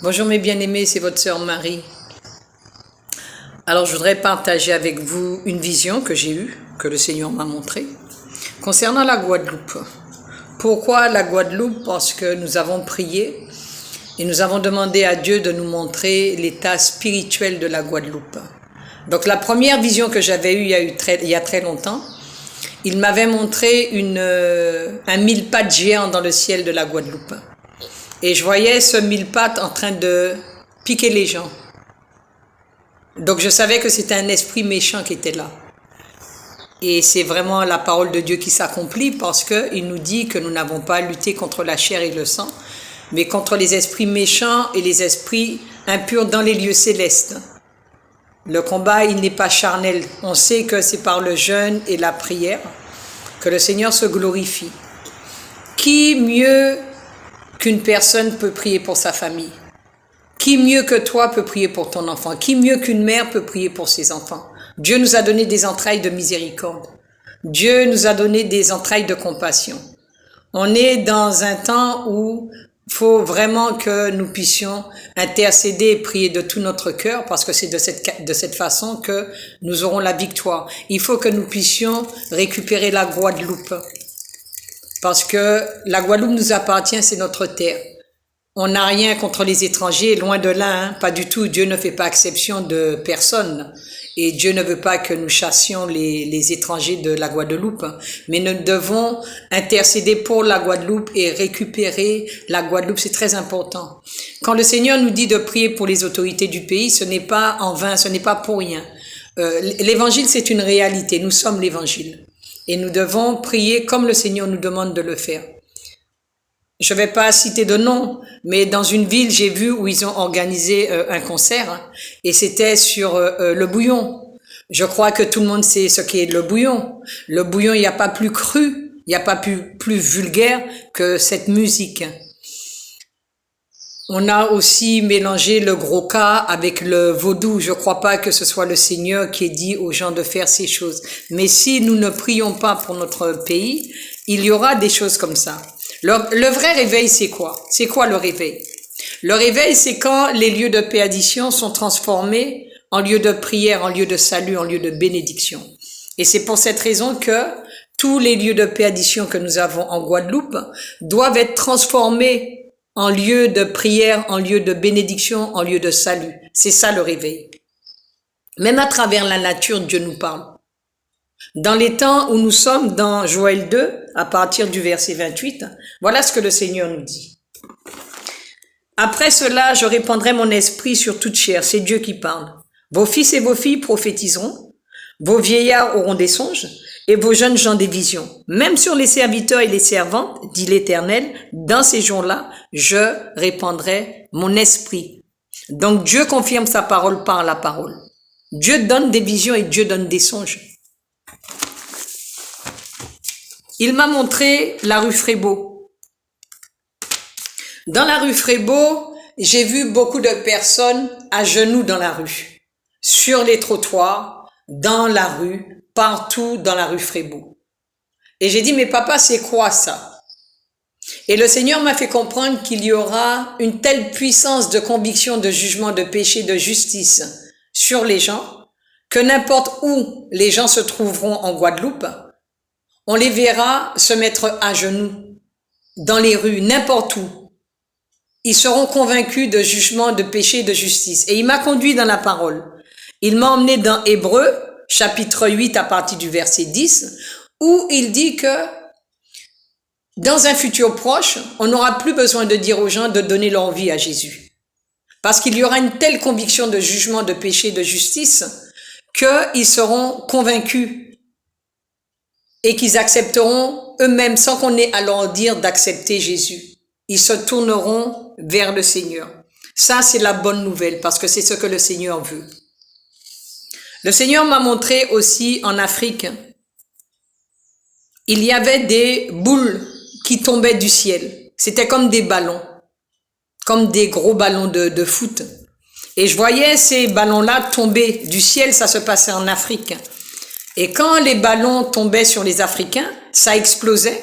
Bonjour mes bien-aimés, c'est votre sœur Marie. Alors je voudrais partager avec vous une vision que j'ai eue, que le Seigneur m'a montrée, concernant la Guadeloupe. Pourquoi la Guadeloupe? Parce que nous avons prié et nous avons demandé à Dieu de nous montrer l'état spirituel de la Guadeloupe. Donc la première vision que j'avais eue il y a très longtemps, il m'avait montré un mille-pattes géant dans le ciel de la Guadeloupe. Et je voyais ce mille-pattes en train de piquer les gens. Donc je savais que c'était un esprit méchant qui était là. Et c'est vraiment la parole de Dieu qui s'accomplit parce qu'il nous dit que nous n'avons pas à lutter contre la chair et le sang, mais contre les esprits méchants et les esprits impurs dans les lieux célestes. Le combat, il n'est pas charnel. On sait que c'est par le jeûne et la prière que le Seigneur se glorifie. Qui mieux qu'une personne peut prier pour sa famille? Qui mieux que toi peut prier pour ton enfant? Qui mieux qu'une mère peut prier pour ses enfants? Dieu nous a donné des entrailles de miséricorde. Dieu nous a donné des entrailles de compassion. On est dans un temps où il faut vraiment que nous puissions intercéder et prier de tout notre cœur parce que c'est de cette façon que nous aurons la victoire. Il faut que nous puissions récupérer la Guadeloupe parce que la Guadeloupe nous appartient, c'est notre terre. On n'a rien contre les étrangers, loin de là, pas du tout. Dieu ne fait pas exception de personne. Et Dieu ne veut pas que nous chassions les étrangers de la Guadeloupe. Mais nous devons intercéder pour la Guadeloupe et récupérer la Guadeloupe. C'est très important. Quand le Seigneur nous dit de prier pour les autorités du pays, ce n'est pas en vain, ce n'est pas pour rien. L'évangile, c'est une réalité. Nous sommes l'évangile. Et nous devons prier comme le Seigneur nous demande de le faire. Je ne vais pas citer de nom, mais dans une ville, j'ai vu où ils ont organisé un concert et c'était sur le bouillon. Je crois que tout le monde sait ce qu'est le bouillon. Le bouillon, il n'y a pas plus cru, il n'y a pas plus vulgaire que cette musique. On a aussi mélangé le gros cas avec le vaudou. Je ne crois pas que ce soit le Seigneur qui ait dit aux gens de faire ces choses. Mais si nous ne prions pas pour notre pays, il y aura des choses comme ça. Le vrai réveil, c'est quoi? C'est quoi le réveil? Le réveil, c'est quand les lieux de perdition sont transformés en lieu de prière, en lieu de salut, en lieu de bénédiction. Et c'est pour cette raison que tous les lieux de perdition que nous avons en Guadeloupe doivent être transformés en lieu de prière, en lieu de bénédiction, en lieu de salut. C'est ça le réveil. Même à travers la nature, Dieu nous parle. Dans les temps où nous sommes dans Joël 2, à partir du verset 28, voilà ce que le Seigneur nous dit. Après cela, je répandrai mon esprit sur toute chair. C'est Dieu qui parle. Vos fils et vos filles prophétiseront, vos vieillards auront des songes, et vos jeunes gens des visions. Même sur les serviteurs et les servantes, dit l'Éternel, dans ces jours-là, je répandrai mon esprit. Donc Dieu confirme sa parole par la parole. Dieu donne des visions et Dieu donne des songes. Il m'a montré la rue Frébeau. Dans la rue Frébeau, j'ai vu beaucoup de personnes à genoux dans la rue, sur les trottoirs, dans la rue, partout dans la rue Frébeau. Et j'ai dit, mais papa, c'est quoi ça? Et le Seigneur m'a fait comprendre qu'il y aura une telle puissance de conviction, de jugement, de péché, de justice sur les gens, que n'importe où les gens se trouveront en Guadeloupe, on les verra se mettre à genoux dans les rues, n'importe où. Ils seront convaincus de jugement, de péché, de justice. Et il m'a conduit dans la parole. Il m'a emmené dans Hébreux, chapitre 8, à partir du verset 10, où il dit que dans un futur proche, on n'aura plus besoin de dire aux gens de donner leur vie à Jésus. Parce qu'il y aura une telle conviction de jugement, de péché, de justice, qu'ils seront convaincus et qu'ils accepteront eux-mêmes, sans qu'on ait à leur dire d'accepter Jésus. Ils se tourneront vers le Seigneur. Ça, c'est la bonne nouvelle, parce que c'est ce que le Seigneur veut. Le Seigneur m'a montré aussi en Afrique, il y avait des boules qui tombaient du ciel. C'était comme des ballons, comme des gros ballons de foot. Et je voyais ces ballons-là tomber du ciel, ça se passait en Afrique. Et quand les ballons tombaient sur les Africains, ça explosait.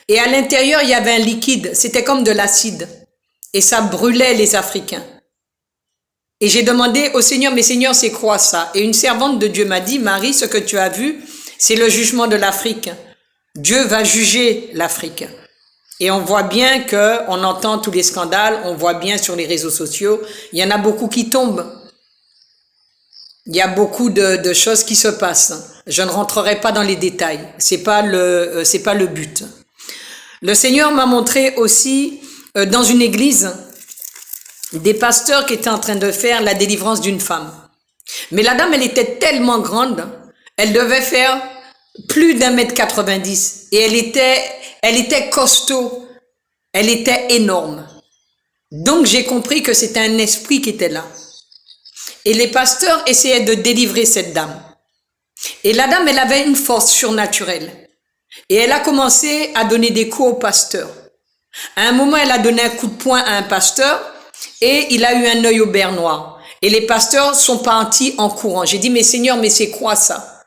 Et à l'intérieur, il y avait un liquide, c'était comme de l'acide. et ça brûlait les Africains. Et j'ai demandé au Seigneur, mais Seigneur, c'est quoi ça? Et une servante de Dieu m'a dit, Marie, ce que tu as vu, c'est le jugement de l'Afrique. Dieu va juger l'Afrique. Et on voit bien on entend tous les scandales, on voit bien sur les réseaux sociaux, il y en a beaucoup qui tombent. Il y a beaucoup de choses qui se passent. Je ne rentrerai pas dans les détails. C'est pas le but. Le Seigneur m'a montré aussi, dans une église, des pasteurs qui étaient en train de faire la délivrance d'une femme. Mais la dame, elle était tellement grande, elle devait faire plus d'1,90 m. Et elle était costaud, elle était énorme. Donc j'ai compris que c'était un esprit qui était là. Et les pasteurs essayaient de délivrer cette dame. Et la dame, elle avait une force surnaturelle. Et elle a commencé à donner des coups au pasteur. À un moment, elle a donné un coup de poing à un pasteur et il a eu un œil au beurre noir. Et les pasteurs sont partis en courant. J'ai dit, mais Seigneur, mais c'est quoi ça?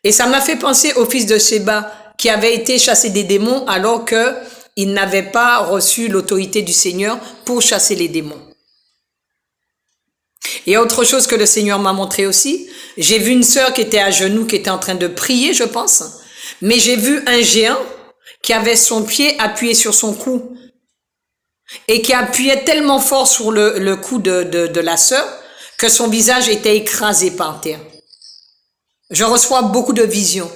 Et ça m'a fait penser au fils de Séba qui avait été chasser des démons alors qu'il n'avait pas reçu l'autorité du Seigneur pour chasser les démons. Et autre chose que le Seigneur m'a montré aussi, j'ai vu une sœur qui était à genoux, qui était en train de prier, je pense, mais j'ai vu un géant qui avait son pied appuyé sur son cou et qui appuyait tellement fort sur le cou de la sœur que son visage était écrasé par terre. Je reçois beaucoup de visions.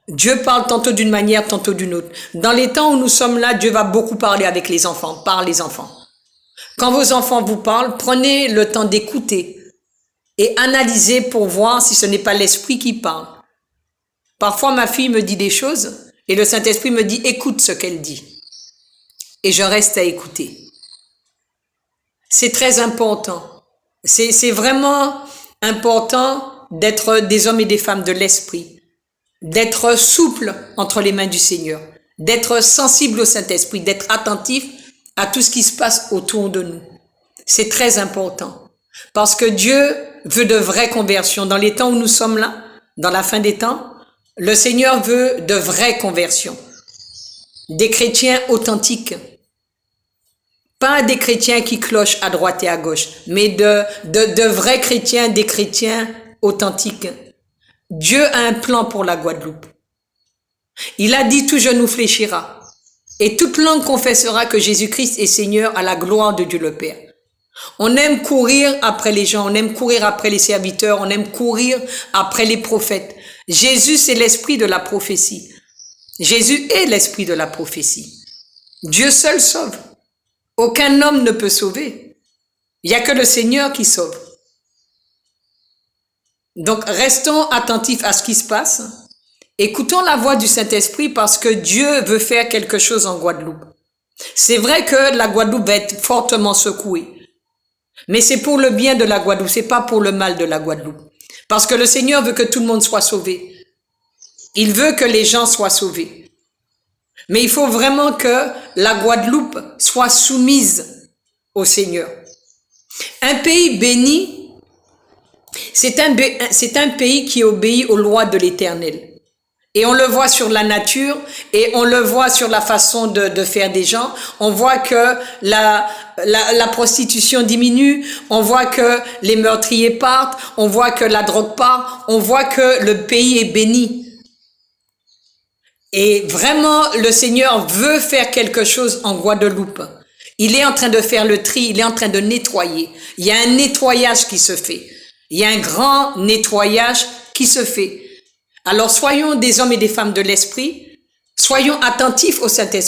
Dieu parle tantôt d'une manière, tantôt d'une autre. Dans les temps où nous sommes là, Dieu va beaucoup parler avec les enfants, par les enfants. Quand vos enfants vous parlent, prenez le temps d'écouter et analysez pour voir si ce n'est pas l'esprit qui parle. Parfois, ma fille me dit des choses et le Saint-Esprit me dit « écoute ce qu'elle dit ». Et je reste à écouter. C'est très important. C'est vraiment important d'être des hommes et des femmes de l'esprit, d'être souple entre les mains du Seigneur, d'être sensible au Saint-Esprit, d'être attentif à tout ce qui se passe autour de nous. C'est très important parce que Dieu veut de vraies conversions. Dans les temps où nous sommes là, dans la fin des temps, le Seigneur veut de vraies conversions, des chrétiens authentiques, pas des chrétiens qui clochent à droite et à gauche, mais de vrais chrétiens, des chrétiens authentiques. Dieu a un plan pour la Guadeloupe. Il a dit tout genou fléchira et toute langue confessera que Jésus-Christ est Seigneur à la gloire de Dieu le Père. On aime courir après les gens, on aime courir après les serviteurs, on aime courir après les prophètes. Jésus, c'est l'esprit de la prophétie. Jésus est l'esprit de la prophétie. Dieu seul sauve. Aucun homme ne peut sauver. Il n'y a que le Seigneur qui sauve. Donc, restons attentifs à ce qui se passe. Écoutons la voix du Saint-Esprit parce que Dieu veut faire quelque chose en Guadeloupe. C'est vrai que la Guadeloupe va être fortement secouée. Mais c'est pour le bien de la Guadeloupe, c'est pas pour le mal de la Guadeloupe. Parce que le Seigneur veut que tout le monde soit sauvé. Il veut que les gens soient sauvés. Mais il faut vraiment que la Guadeloupe soit soumise au Seigneur. Un pays béni, c'est un pays qui obéit aux lois de l'Éternel. Et on le voit sur la nature et on le voit sur la façon de faire des gens. On voit que la prostitution diminue, on voit que les meurtriers partent, on voit que la drogue part, on voit que le pays est béni. Et vraiment, le Seigneur veut faire quelque chose en Guadeloupe. Il est en train de faire le tri, il est en train de nettoyer. Il y a un nettoyage qui se fait. Il y a un grand nettoyage qui se fait. Alors soyons des hommes et des femmes de l'esprit, soyons attentifs au Saint-Esprit.